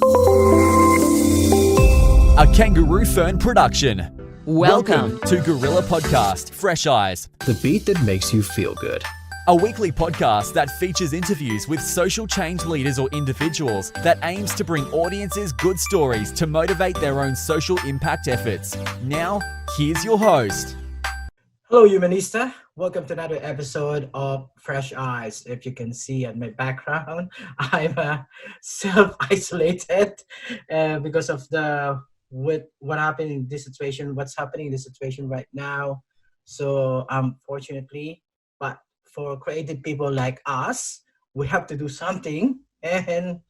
A Kangaroo Fern production. Welcome to Guerrilla Podcast, Fresh Eyes. The beat that makes you feel good. A weekly podcast that features interviews with social change leaders or individuals that aims to bring audiences good stories to motivate their own social impact efforts. Now, here's your host. Hello, Humanista. Welcome to another episode of Fresh Eyes. If you can see at my background, I'm self-isolated because of what happened in this situation, what's happening in this situation right now. So fortunately, but for creative people like us, we have to do something. And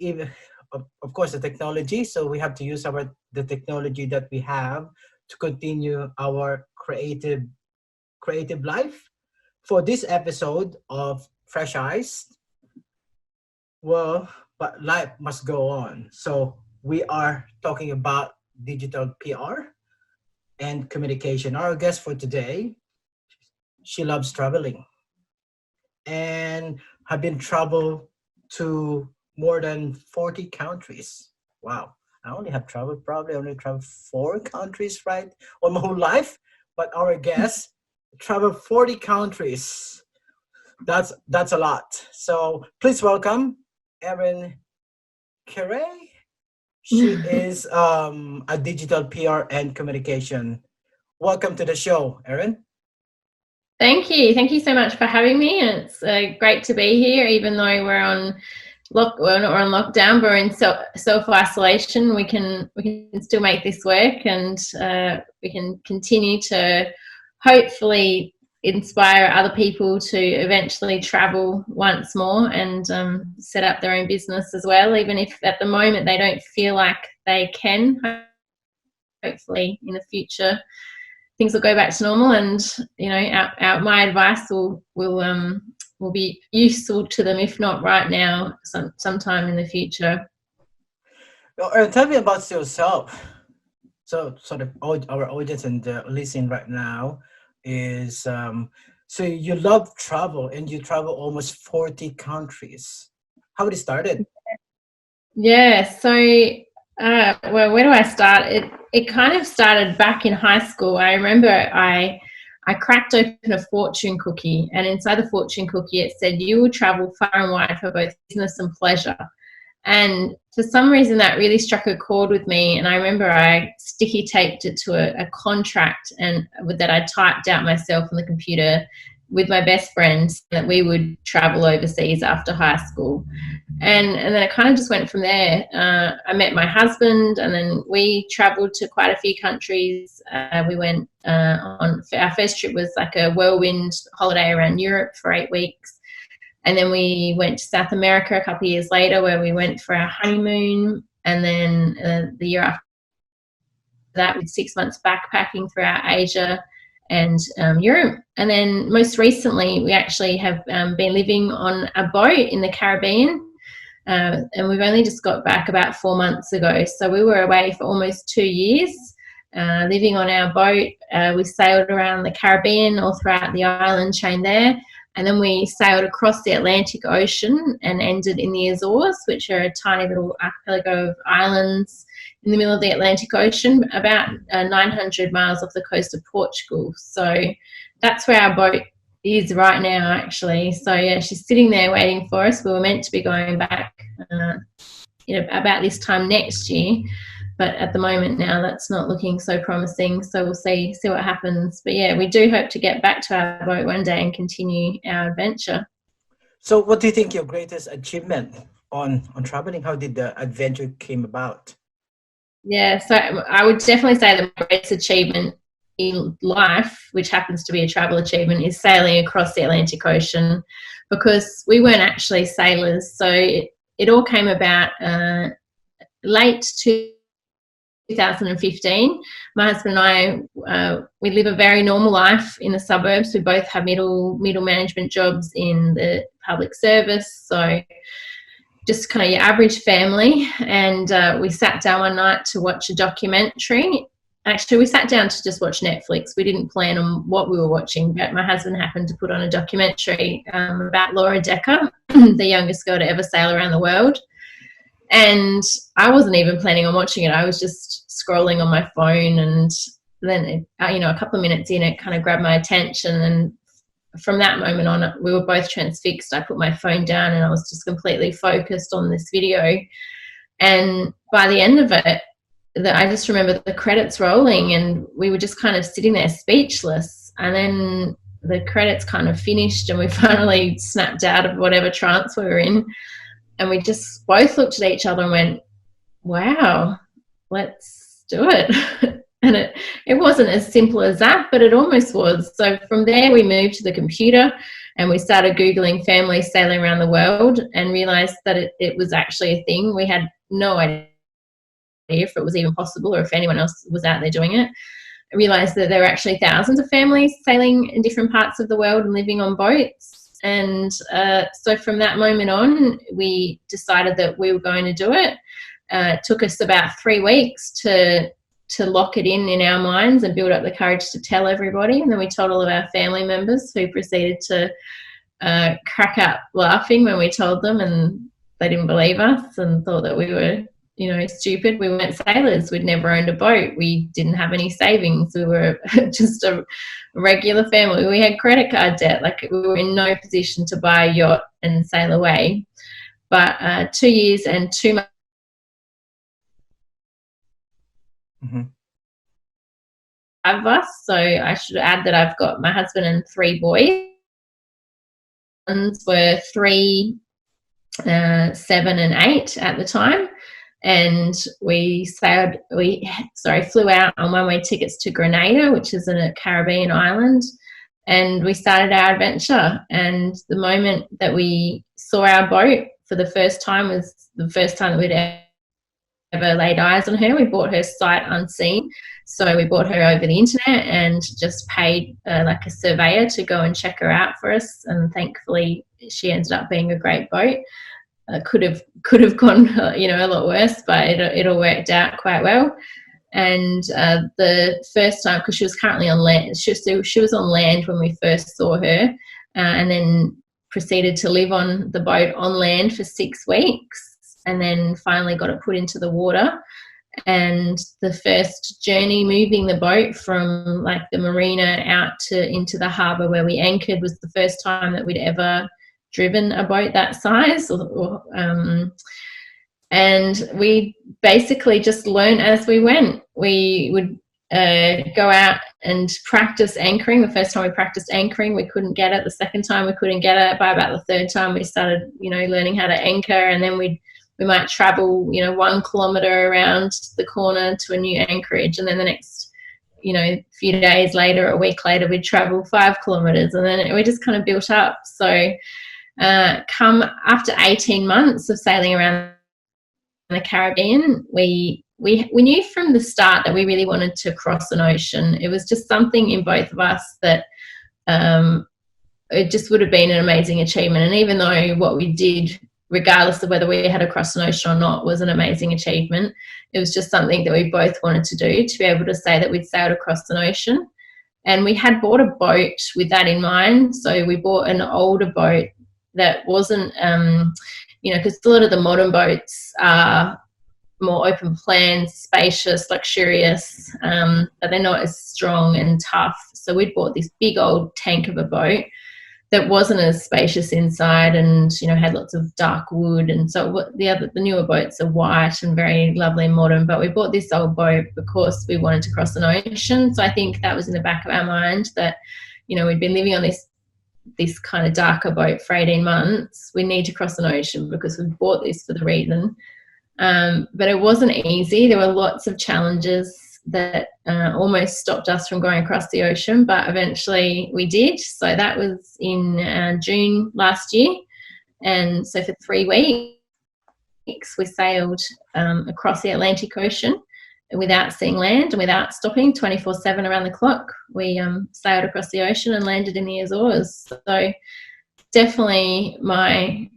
even, of course, the technology. So we have to use the technology that we have to continue our creative life. For this episode of Fresh Eyes, well, but life must go on. So we are talking about digital PR and communication. Our guest for today, she loves traveling and have been traveled to more than 40 countries. Wow. I only traveled 4 countries, right? All my whole life. But our guest traveled 40 countries. That's a lot. So please welcome Erin Carey. She is a digital PR and communication. Welcome to the show, Erin. Thank you. Thank you so much for having me. And it's great to be here, even though we're on lockdown, but we're in self-isolation. We can still make this work, and we can continue to hopefully inspire other people to eventually travel once more and set up their own business as well, even if at the moment they don't feel like they can. Hopefully in the future things will go back to normal, and my advice will be useful to them, if not right now, sometime in the future. Well, tell me about yourself. So sort of our audience and listening right now is so you love travel and you travel almost 40 countries. How did it started? Yeah, so well, where do I start? It kind of started back in high school. I remember I cracked open a fortune cookie, and inside the fortune cookie it said, "You will travel far and wide for both business and pleasure." And for some reason that really struck a chord with me, and I remember I sticky taped it to a contract and that I typed out myself on the computer with my best friends, that we would travel overseas after high school. And then it kind of just went from there. I met my husband, and then we traveled to quite a few countries. We went on our first trip was like a whirlwind holiday around Europe for 8 weeks. And then we went to South America a couple of years later, where we went for our honeymoon. And then the year after that, with 6 months backpacking throughout Asia and Europe. And then most recently, we actually have been living on a boat in the Caribbean. And we've only just got back about 4 months ago. So we were away for almost 2 years, living on our boat. We sailed around the Caribbean, all throughout the island chain there. And then we sailed across the Atlantic Ocean and ended in the Azores, which are a tiny little archipelago of islands in the middle of the Atlantic Ocean, about 900 miles off the coast of Portugal. So that's where our boat is right now, actually. So yeah, she's sitting there waiting for us. We were meant to be going back about this time next year, but at the moment now that's not looking so promising. So we'll see what happens. But yeah, we do hope to get back to our boat one day and continue our adventure. So what do you think your greatest achievement on traveling? How did the adventure came about? Yeah, so I would definitely say that my greatest achievement in life, which happens to be a travel achievement, is sailing across the Atlantic Ocean, because we weren't actually sailors. So it all came about late 2015. My husband and I, we live a very normal life in the suburbs. We both have middle management jobs in the public service. So just kind of your average family. And we sat down one night to watch a documentary. Actually, we sat down to just watch Netflix. We didn't plan on what we were watching, but my husband happened to put on a documentary about Laura Decker, the youngest girl to ever sail around the world. And I wasn't even planning on watching it. I was just scrolling on my phone, and then, a couple of minutes in, it kind of grabbed my attention. And from that moment on, we were both transfixed. I put my phone down and I was just completely focused on this video. And by the end of it, I just remember the credits rolling, and we were just kind of sitting there speechless. And then the credits kind of finished, and we finally snapped out of whatever trance we were in. And we just both looked at each other and went, wow, let's do it. And it wasn't as simple as that, but it almost was. So from there, we moved to the computer and we started Googling families sailing around the world, and realized that it was actually a thing. We had no idea if it was even possible or if anyone else was out there doing it. I realized that there were actually thousands of families sailing in different parts of the world and living on boats. And so from that moment on, we decided that we were going to do it. It took us about 3 weeks to lock it in our minds and build up the courage to tell everybody. And then we told all of our family members, who proceeded to crack up laughing when we told them, and they didn't believe us and thought that we were, stupid. We weren't sailors. We'd never owned a boat. We didn't have any savings. We were just a regular family. We had credit card debt. Like, we were in no position to buy a yacht and sail away. But 2 years and 2 months. Mm-hmm. Of us. So I should add that I've got my husband and 3 boys. Were 3, 7 and 8 at the time. And we flew out on one-way tickets to Grenada, which is in a Caribbean island, and we started our adventure. And the moment that we saw our boat for the first time was the first time that we'd ever laid eyes on her. We bought her sight unseen. So we bought her over the internet and just paid like a surveyor to go and check her out for us. And thankfully, she ended up being a great boat. Could have gone, a lot worse, but it all worked out quite well. And the first time, because she was currently on land, she was on land when we first saw her, and then proceeded to live on the boat on land for 6 weeks, and then finally got it put into the water. And the first journey moving the boat from like the marina out into the harbour where we anchored was the first time that we'd ever driven a boat that size, and we basically just learned as we went. We would go out and practice anchoring. The first time we practiced anchoring, we couldn't get it. The second time we couldn't get it. By about the third time, we started, learning how to anchor, and then we might travel, 1 kilometre around the corner to a new anchorage, and then the next, few days later, a week later, we'd travel 5 kilometres, and then we just kind of built up. So come after 18 months of sailing around the Caribbean, we knew from the start that we really wanted to cross an ocean. It was just something in both of us that it just would have been an amazing achievement. And even though what we did, regardless of whether we had to cross an ocean or not, was an amazing achievement, it was just something that we both wanted to do, to be able to say that we'd sailed across an ocean. And we had bought a boat with that in mind. So we bought an older boat that wasn't, because a lot of the modern boats are more open plan, spacious, luxurious, but they're not as strong and tough. So we'd bought this big old tank of a boat that wasn't as spacious inside, and had lots of dark wood. And so the newer boats are white and very lovely and modern. But we bought this old boat because we wanted to cross an ocean. So I think that was in the back of our mind that we'd been living on this kind of darker boat for 18 months. We need to cross an ocean because we bought this for the reason. But it wasn't easy. There were lots of challenges that almost stopped us from going across the ocean, but eventually we did. So that was in June last year. And so for 3 weeks, we sailed across the Atlantic Ocean without seeing land and without stopping, 24/7 around the clock. We sailed across the ocean and landed in the Azores. So definitely my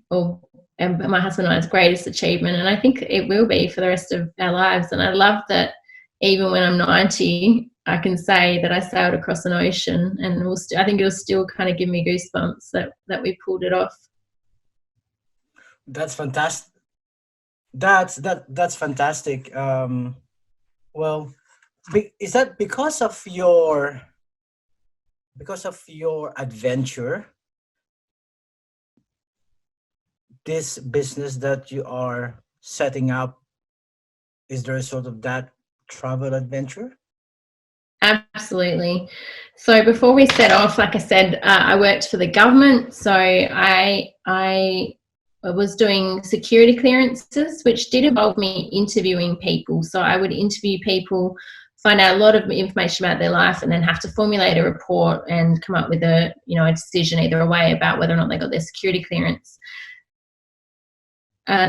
husband and I's greatest achievement, and I think it will be for the rest of our lives. And I love that even when I'm 90, I can say that I sailed across an ocean, and I think it'll still kind of give me goosebumps that we pulled it off. That's fantastic. That's fantastic. Well, is that because of your adventure, this business that you are setting up is the result of that travel adventure? Absolutely. So before we set off, like I said, I worked for the government. So I was doing security clearances, which did involve me interviewing people. So I would interview people, find out a lot of information about their life, and then have to formulate a report and come up with a decision either way about whether or not they got their security clearance.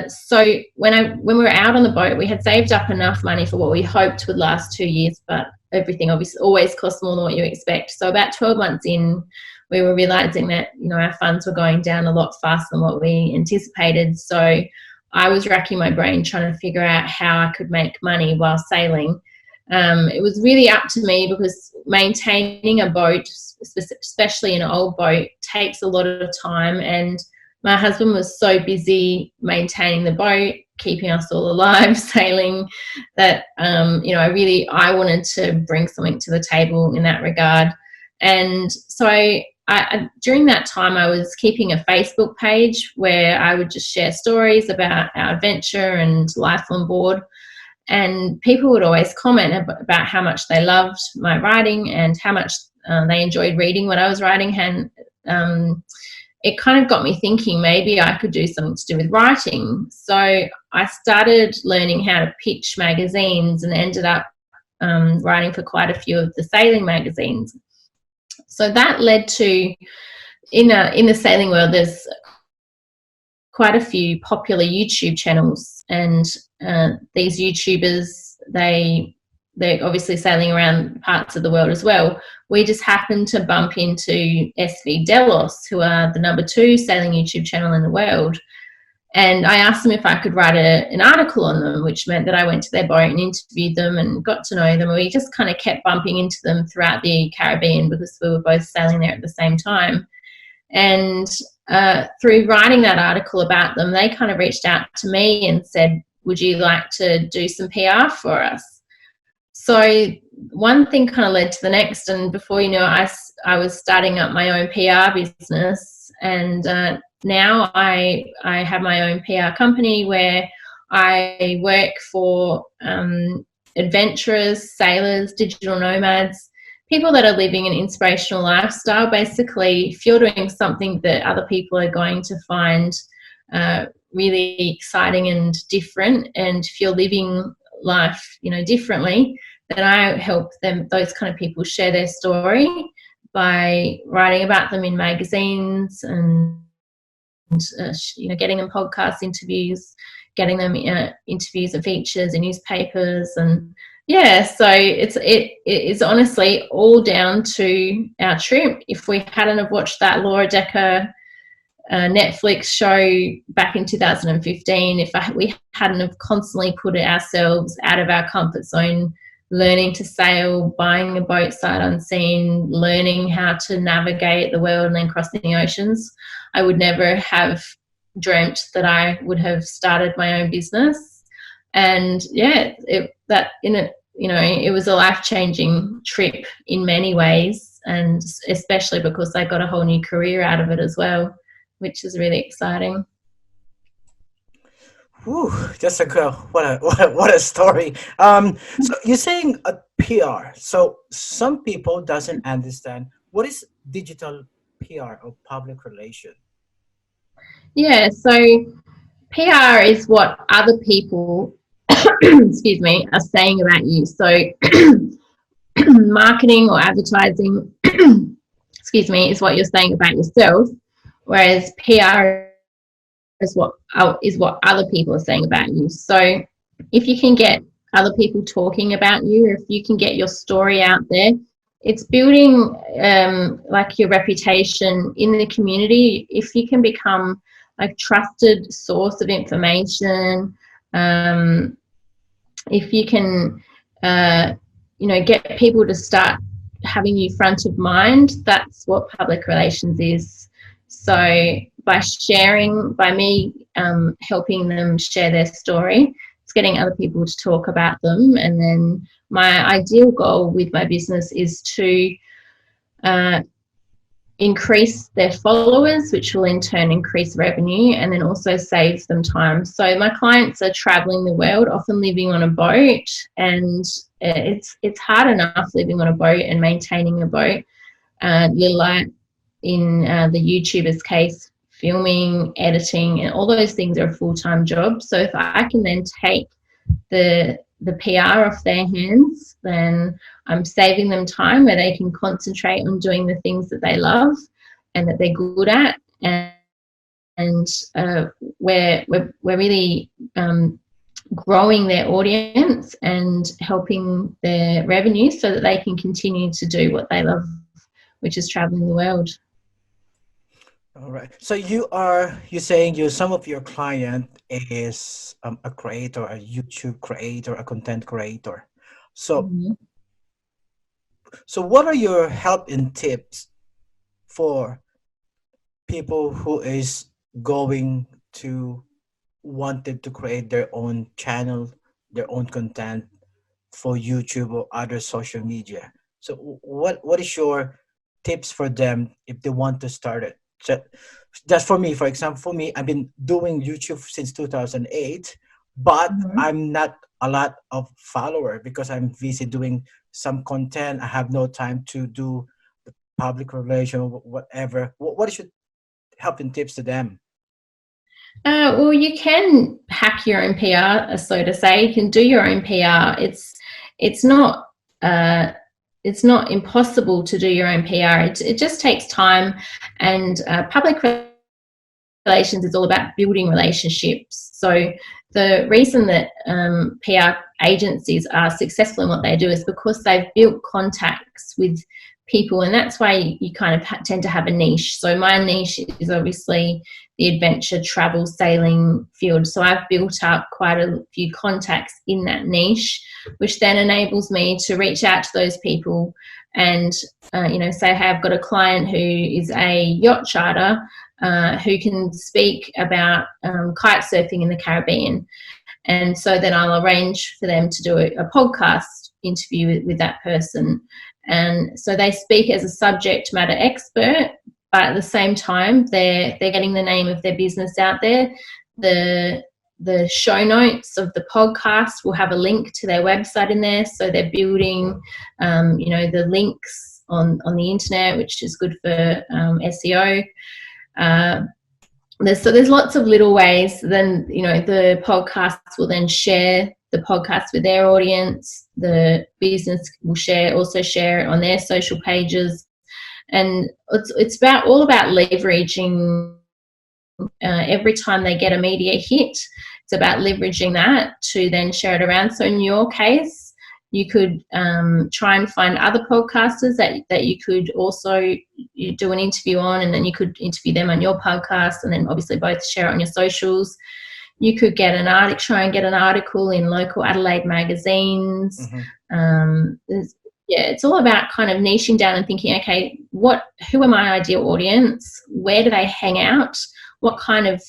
So when we were out on the boat, we had saved up enough money for what we hoped would last 2 years, but everything obviously always costs more than what you expect. So about 12 months in, we were realizing that our funds were going down a lot faster than what we anticipated. So I was racking my brain trying to figure out how I could make money while sailing. It was really up to me because maintaining a boat, especially an old boat, takes a lot of time, and my husband was so busy maintaining the boat, keeping us all alive, sailing, that I wanted to bring something to the table in that regard. And so I during that time, I was keeping a Facebook page where I would just share stories about our adventure and life on board. And people would always comment about how much they loved my writing and how much they enjoyed reading what I was writing. And it kind of got me thinking maybe I could do something to do with writing. So I started learning how to pitch magazines and ended up writing for quite a few of the sailing magazines. So that led to, in the sailing world, there's quite a few popular YouTube channels, and these YouTubers, they're obviously sailing around parts of the world as well. We just happened to bump into SV Delos, who are the number 2 sailing YouTube channel in the world. And I asked them if I could write an article on them, which meant that I went to their boat and interviewed them and got to know them. We just kind of kept bumping into them throughout the Caribbean because we were both sailing there at the same time. And through writing that article about them, they kind of reached out to me and said, would you like to do some PR for us? So one thing kind of led to the next, and before you know it, I was starting up my own PR business, and now I have my own PR company where I work for adventurers, sailors, digital nomads, people that are living an inspirational lifestyle. Basically, if you're doing something that other people are going to find really exciting and different, and if you're living life differently, then I help those kind of people share their story by writing about them in magazines and getting them podcast interviews, getting them interviews and features in newspapers. And so it's honestly all down to our trip. If we hadn't have watched that Laura Decker Netflix show back in 2015, if we hadn't have constantly put ourselves out of our comfort zone, learning to sail, buying a boat sight unseen, learning how to navigate the world and then crossing the oceans, I would never have dreamt that I would have started my own business. And it was a life-changing trip in many ways, and especially because I got a whole new career out of it as well, which is really exciting. Ooh, just a girl. What a story. So you're saying a PR. So some people doesn't understand what is digital PR or public relation. Yeah, so PR is what other people, excuse me, are saying about you. So marketing or advertising, excuse me, is what you're saying about yourself, whereas PR is what other people are saying about you. So if you can get other people talking about you, if you can get your story out there, it's building like your reputation in the community. If you can become a trusted source of information, if you can get people to start having you front of mind, that's what public relations is. So by sharing, by me helping them share their story. It's getting other people to talk about them. And then my ideal goal with my business is to increase their followers, which will in turn increase revenue, and then also save them time. So my clients are traveling the world, often living on a boat, and it's hard enough living on a boat and maintaining a boat. Like in the YouTuber's case, filming, editing, and all those things are a full-time job. So if I can then take the PR off their hands, then I'm saving them time where they can concentrate on doing the things that they love and that they're good at, and we're really growing their audience and helping their revenue so that they can continue to do what they love, which is traveling the world. All right. So you're saying some of your client is a creator, a YouTube creator, a content creator. So so what are your help and tips for people who is going to wanted to create their own channel, their own content for YouTube or other social media? So what is your tips for them if they want to start it? So just for me, for example, for me, I've been doing YouTube since 2008, but I'm not a lot of follower because I'm busy doing some content. I have no time to do the public relation or whatever. What is your help and tips to them? Well, you can hack your own PR, so to say. You can do your own PR. It's not impossible to do your own PR. It just takes time, and public relations is all about building relationships. So the reason that PR agencies are successful in what they do is because they've built contacts with people, and that's why you kind of tend to have a niche. So my niche is obviously the adventure, travel, sailing field. So I've built up quite a few contacts in that niche, which then enables me to reach out to those people and, say, hey, I've got a client who is a yacht charter who can speak about kite surfing in the Caribbean. And so then I'll arrange for them to do a podcast interview with that person. And so they speak as a subject matter expert, but at the same time, they're getting the name of their business out there. The show notes of the podcast will have a link to their website in there. So they're building, the links on the internet, which is good for SEO. There's lots of little ways. Then, the podcasts will then share the podcast with their audience. The business will also share it on their social pages. And it's all about leveraging every time they get a media hit. It's about leveraging that to then share it around. So in your case, you could try and find other podcasters that you could also do an interview on, and then you could interview them on your podcast, and then obviously both share it on your socials. You could try and get an article in local Adelaide magazines. It's all about kind of niching down and thinking, okay, who are my ideal audience? Where do they hang out? What kind of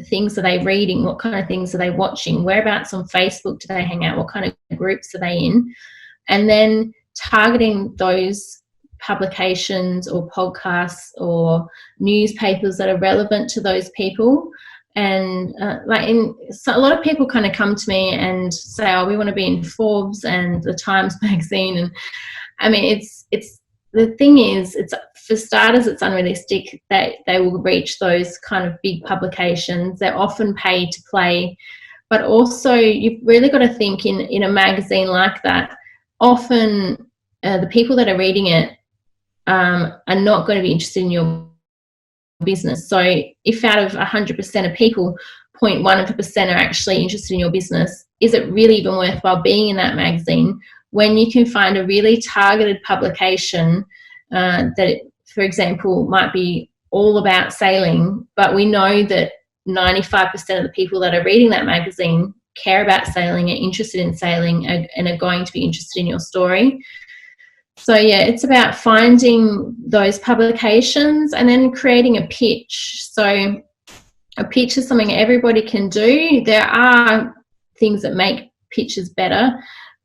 things are they reading? What kind of things are they watching? Whereabouts on Facebook do they hang out? What kind of groups are they in? And then targeting those publications or podcasts or newspapers that are relevant to those people. And a lot of people kind of come to me and say, oh, we want to be in Forbes and the Times magazine. And I mean, it's the thing is, it's for starters, it's unrealistic that they will reach those kind of big publications. They're often paid to play, but also you've really got to think in a magazine like that. Often the people that are reading it are not going to be interested in your business. So if out of 100% of people, 0.1% are actually interested in your business, is it really even worthwhile being in that magazine when you can find a really targeted publication that, for example, might be all about sailing, but we know that 95% of the people that are reading that magazine care about sailing, are interested in sailing, and are going to be interested in your story. So yeah, it's about finding those publications and then creating a pitch. So a pitch is something everybody can do. There are things that make pitches better,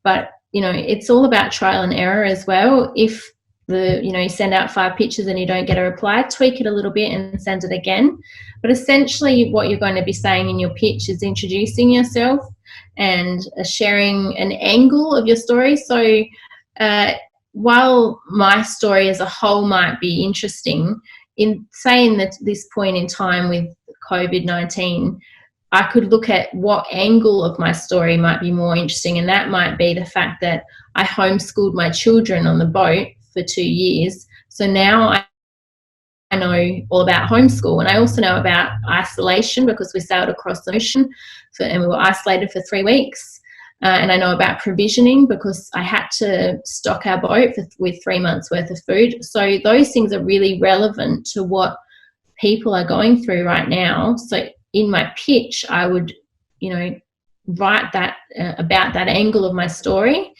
but it's all about trial and error as well. If you send out 5 pitches and you don't get a reply, tweak it a little bit and send it again. But essentially what you're going to be saying in your pitch is introducing yourself and sharing an angle of your story. So while my story as a whole might be interesting, in this point in time with COVID-19, I could look at what angle of my story might be more interesting, and that might be the fact that I homeschooled my children on the boat for 2 years. So now I know all about homeschool, and I also know about isolation because we sailed across the ocean and we were isolated for 3 weeks. And I know about provisioning because I had to stock our boat with 3 months worth of food. So those things are really relevant to what people are going through right now. So in my pitch, I would, write that about that angle of my story,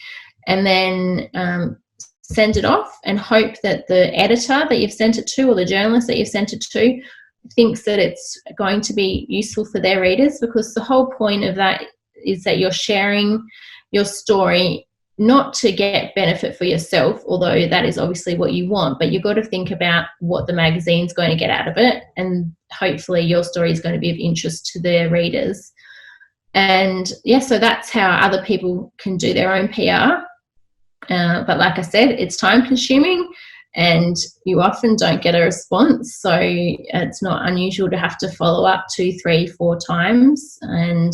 and then send it off and hope that the editor that you've sent it to or the journalist that you've sent it to thinks that it's going to be useful for their readers, because the whole point of that is that you're sharing your story not to get benefit for yourself, although that is obviously what you want, but you've got to think about what the magazine's going to get out of it, and hopefully your story is going to be of interest to their readers. And yeah, so that's how other people can do their own PR. But like I said, it's time consuming and you often don't get a response. So it's not unusual to have to follow up 2, 3, 4 times. And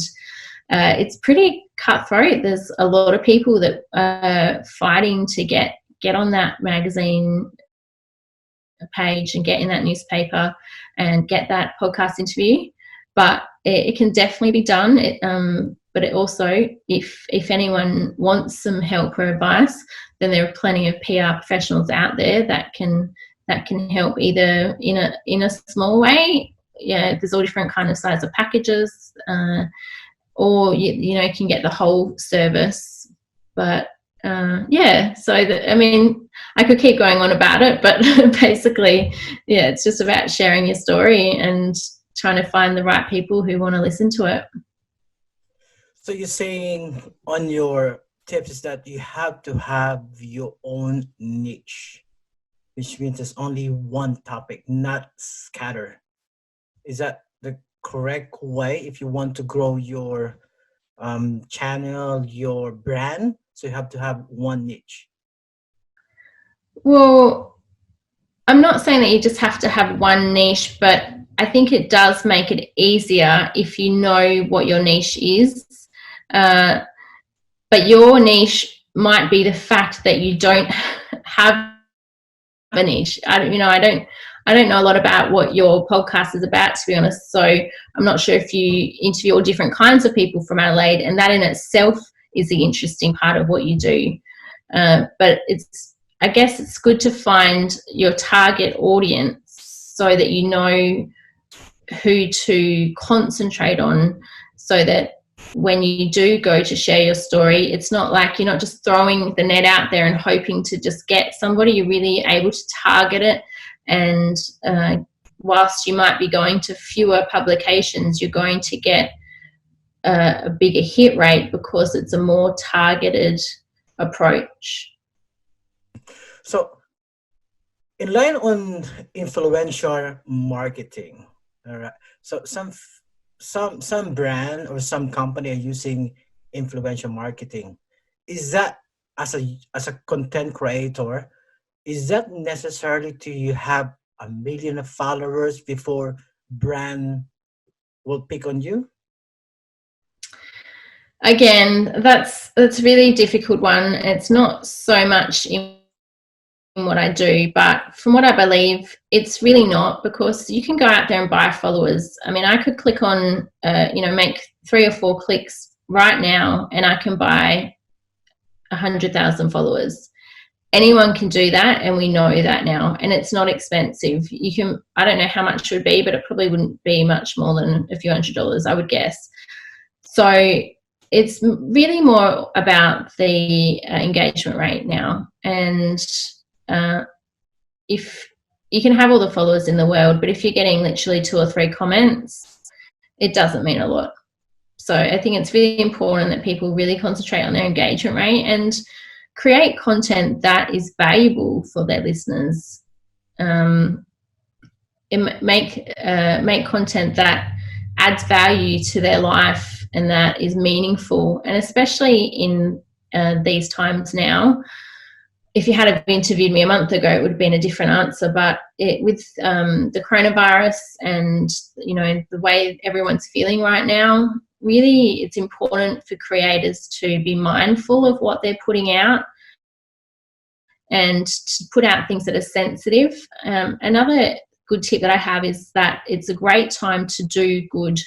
it's pretty cutthroat. There's a lot of people that are fighting to get on that magazine page and get in that newspaper and get that podcast interview. But it can definitely be done. But it also, if anyone wants some help or advice, then there are plenty of PR professionals out there that can help either in a small way. Yeah, there's all different kind of size of packages, or you can get the whole service. But yeah, so I could keep going on about it, but basically, yeah, it's just about sharing your story and trying to find the right people who want to listen to it. So you're saying on your tips is that you have to have your own niche, which means there's only one topic, not scatter. Is that the correct way if you want to grow your channel, your brand? So you have to have one niche. Well, I'm not saying that you just have to have one niche, but I think it does make it easier if you know what your niche is. But your niche might be the fact that you don't have a niche. I don't know a lot about what your podcast is about, to be honest. So I'm not sure if you interview all different kinds of people from Adelaide, and that in itself is the interesting part of what you do. But I guess it's good to find your target audience so that you know who to concentrate on, so that when you do go to share your story, it's not like you're not just throwing the net out there and hoping to just get somebody. You're really able to target it. And whilst you might be going to fewer publications, you're going to get a bigger hit rate because it's a more targeted approach. So in line on influencer marketing, all right, so some brand or some company are using influencer marketing. Is that as a content creator, is that necessary to you have 1 million of followers before brand will pick on you? Again, that's a really difficult one. It's not so much in what I do, but from what I believe, it's really not, because you can go out there and buy followers. I mean, I could click on, make 3 or 4 clicks right now and I can buy 100,000 followers. Anyone can do that, and we know that now, and it's not expensive. I don't know how much it would be, but it probably wouldn't be much more than a few $100s, I would guess. So it's really more about the engagement rate now. And if you can have all the followers in the world, but if you're getting literally 2 or 3 comments, it doesn't mean a lot. So I think it's really important that people really concentrate on their engagement rate and create content that is valuable for their listeners. Make content that adds value to their life and that is meaningful. And especially in these times now, if you had interviewed me a month ago, it would have been a different answer. But with the coronavirus and, you know, the way everyone's feeling right now, really it's important for creators to be mindful of what they're putting out and to put out things that are sensitive. Another good tip that I have is that it's a great time to do good.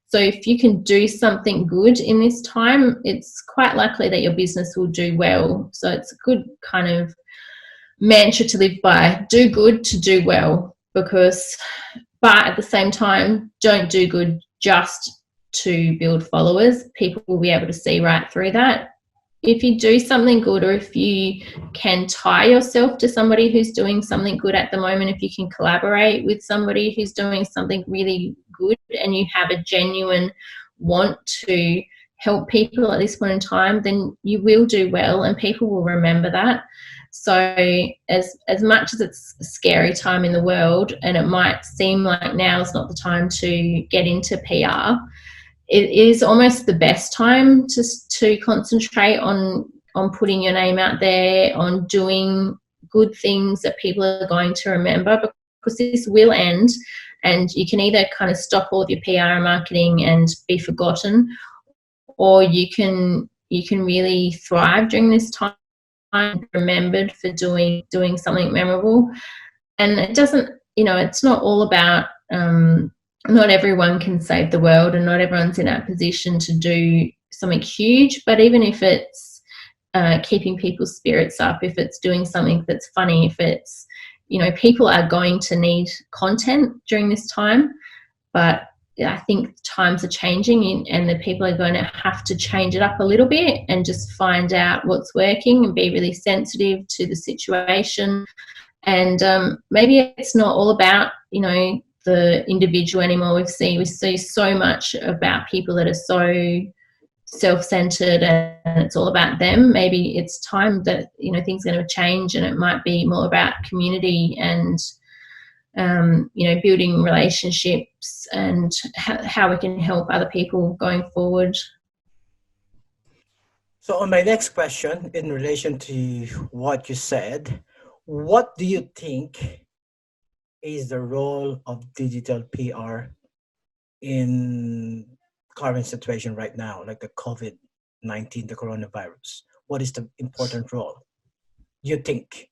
So if you can do something good in this time, it's quite likely that your business will do well. So it's a good kind of mantra to live by. Do good to do well, but at the same time, don't do good just to build followers. People will be able to see right through that. If you do something good, or if you can tie yourself to somebody who's doing something good at the moment, if you can collaborate with somebody who's doing something really good and you have a genuine want to help people at this point in time, then you will do well and people will remember that. So as much as it's a scary time in the world and it might seem like now is not the time to get into PR, it is almost the best time to concentrate on putting your name out there, on doing good things that people are going to remember, because this will end and you can either kind of stop all of your PR and marketing and be forgotten, or you can really thrive during this time, remembered for doing something memorable. And it doesn't, you know, it's not all about not everyone can save the world and not everyone's in that position to do something huge, but even if it's keeping people's spirits up, if it's doing something that's funny, if it's, you know, people are going to need content during this time, but I think times are changing and the people are going to have to change it up a little bit and just find out what's working and be really sensitive to the situation. And maybe it's not all about, you know, the individual anymore. We see so much about people that are so self-centered and it's all about them. Maybe it's time that, you know, things are going to change and it might be more about community and you know, building relationships and how we can help other people going forward. So on my next question, in relation to what you said, what do you think is the role of digital PR in current situation right now, like the COVID-19, the coronavirus? What is the important role you think?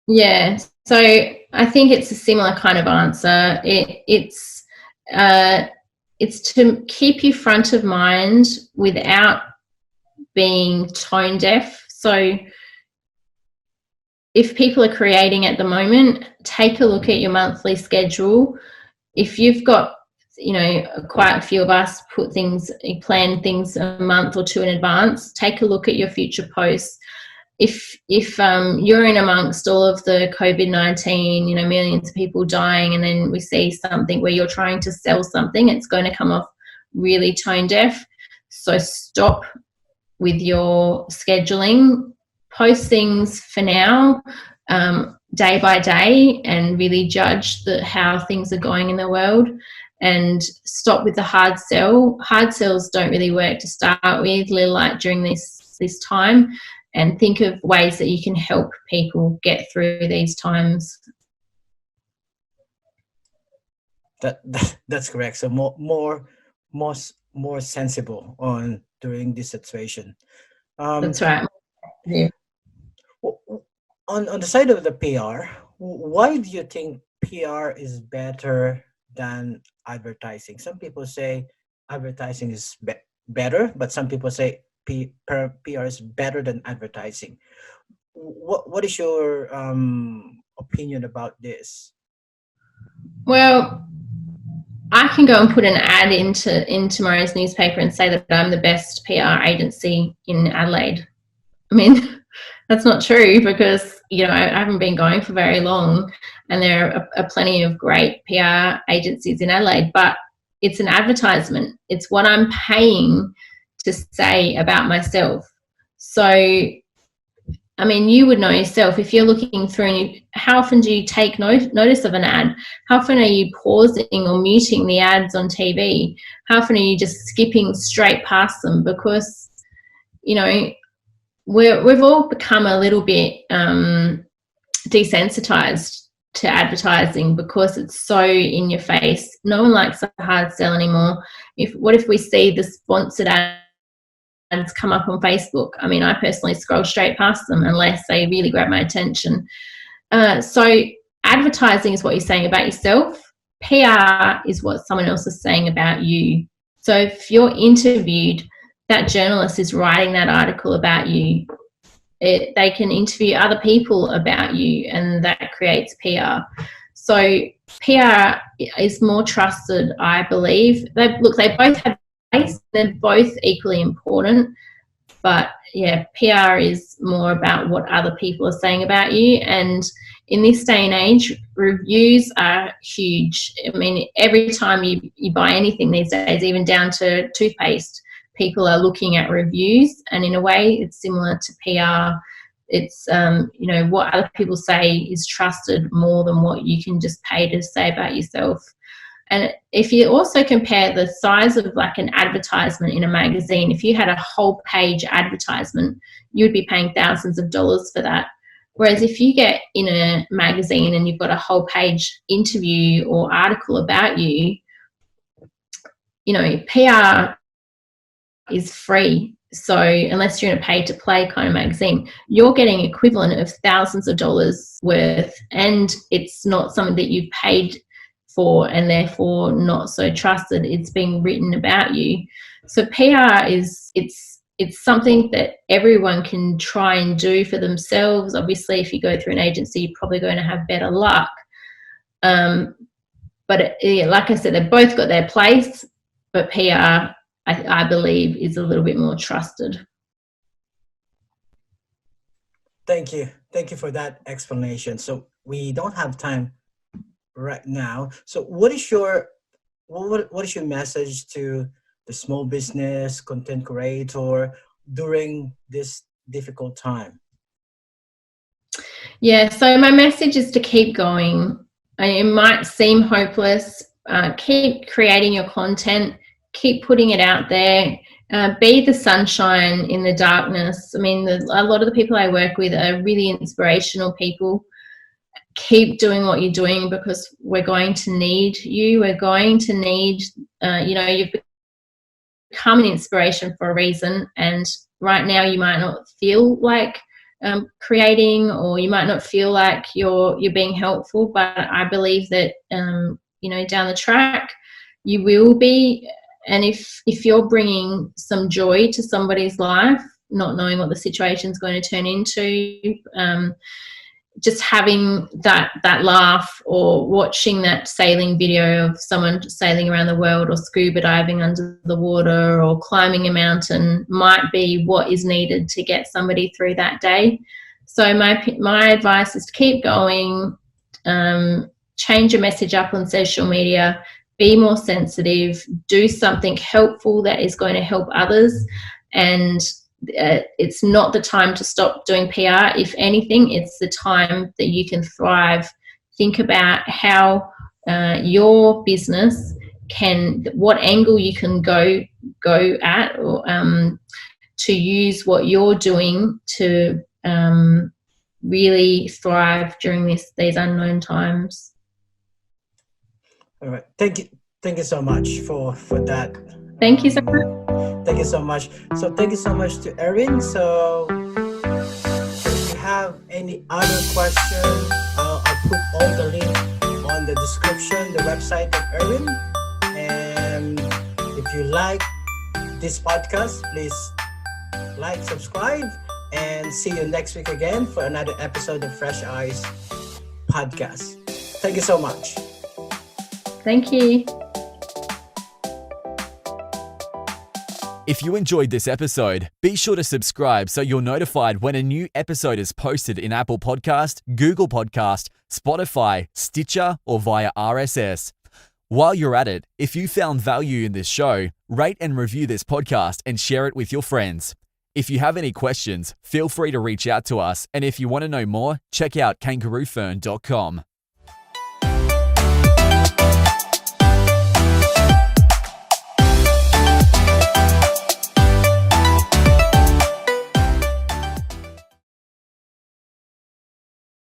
Yeah, so I think it's a similar kind of answer. It's to keep you front of mind without being tone deaf. So if people are creating at the moment, take a look at your monthly schedule. If you've got, you know, quite a few of us plan things a month or two in advance, take a look at your future posts. If you're in amongst all of the COVID-19, you know, millions of people dying, and then we see something where you're trying to sell something, it's going to come off really tone deaf. So stop with your scheduling. Post things for now, day by day, and really judge how things are going in the world, and stop with the hard sell. Hard sells don't really work to start with, like during this time, and think of ways that you can help people get through these times. That's correct. So more sensible on during this situation. That's right. Yeah. On the side of the PR, why do you think PR is better than advertising? Some people say advertising is better, but some people say PR is better than advertising. What is your opinion about this? Well, I can go and put an ad in tomorrow's newspaper and say that I'm the best PR agency in Adelaide. I mean, that's not true because, you know, I haven't been going for very long and there are plenty of great PR agencies in Adelaide, but it's an advertisement. It's what I'm paying to say about myself. So, I mean, you would know yourself if you're looking through and how often do you take notice of an ad? How often are you pausing or muting the ads on TV? How often are you just skipping straight past them? Because, you know, we've all become a little bit desensitized to advertising because it's so in your face. No one likes a hard sell anymore. What if we see the sponsored ads come up on Facebook? I mean, I personally scroll straight past them unless they really grab my attention. So advertising is what you're saying about yourself. PR is what someone else is saying about you. So if you're interviewed, that journalist is writing that article about you. They can interview other people about you, and that creates PR. So PR is more trusted, I believe. They both have place. They're both equally important. But yeah, PR is more about what other people are saying about you. And in this day and age, reviews are huge. I mean, every time you buy anything these days, even down to toothpaste, people are looking at reviews, and in a way it's similar to PR. It's, you know, what other people say is trusted more than what you can just pay to say about yourself. And if you also compare the size of like an advertisement in a magazine, if you had a whole page advertisement, you would be paying thousands of dollars for that. Whereas if you get in a magazine and you've got a whole page interview or article about you, you know, PR is free. So unless you're in a pay to play kind of magazine, you're getting equivalent of thousands of dollars worth, and it's not something that you've paid for and therefore not so trusted. It's being written about you. So PR is, it's something that everyone can try and do for themselves. Obviously, if you go through an agency, you're probably going to have better luck. But like I said, they've both got their place, but PR, I believe, is a little bit more trusted. Thank you for that explanation. So we don't have time right now. So what is your message to the small business content creator during this difficult time? Yeah, so my message is to keep going. It might seem hopeless. Keep creating your content. Keep putting it out there. Be the sunshine in the darkness. I mean, a lot of the people I work with are really inspirational people. Keep doing what you're doing because we're going to need you. We're going to need, you know, you've become an inspiration for a reason. And right now you might not feel like creating, or you might not feel like you're being helpful. But I believe that, you know, down the track you will be. And if you're bringing some joy to somebody's life, not knowing what the situation is going to turn into, just having that laugh, or watching that sailing video of someone sailing around the world, or scuba diving under the water, or climbing a mountain, might be what is needed to get somebody through that day. So my advice is to keep going, change your message up on social media, be more sensitive, do something helpful that is going to help others. And it's not the time to stop doing PR. If anything, it's the time that you can thrive. Think about how your business what angle you can go at, or to use what you're doing to really thrive during these unknown times. All right. Thank you so much for that. Thank you so much. Thank you so much. So thank you so much to Erin. So if you have any other questions, I'll put all the link on the description, the website of Erin. And if you like this podcast, please like, subscribe, and see you next week again for another episode of Fresh Eyes Podcast. Thank you so much. Thank you. If you enjoyed this episode, be sure to subscribe so you're notified when a new episode is posted in Apple Podcast, Google Podcast, Spotify, Stitcher, or via RSS. While you're at it, if you found value in this show, rate and review this podcast and share it with your friends. If you have any questions, feel free to reach out to us, and if you want to know more, check out kangaroofern.com.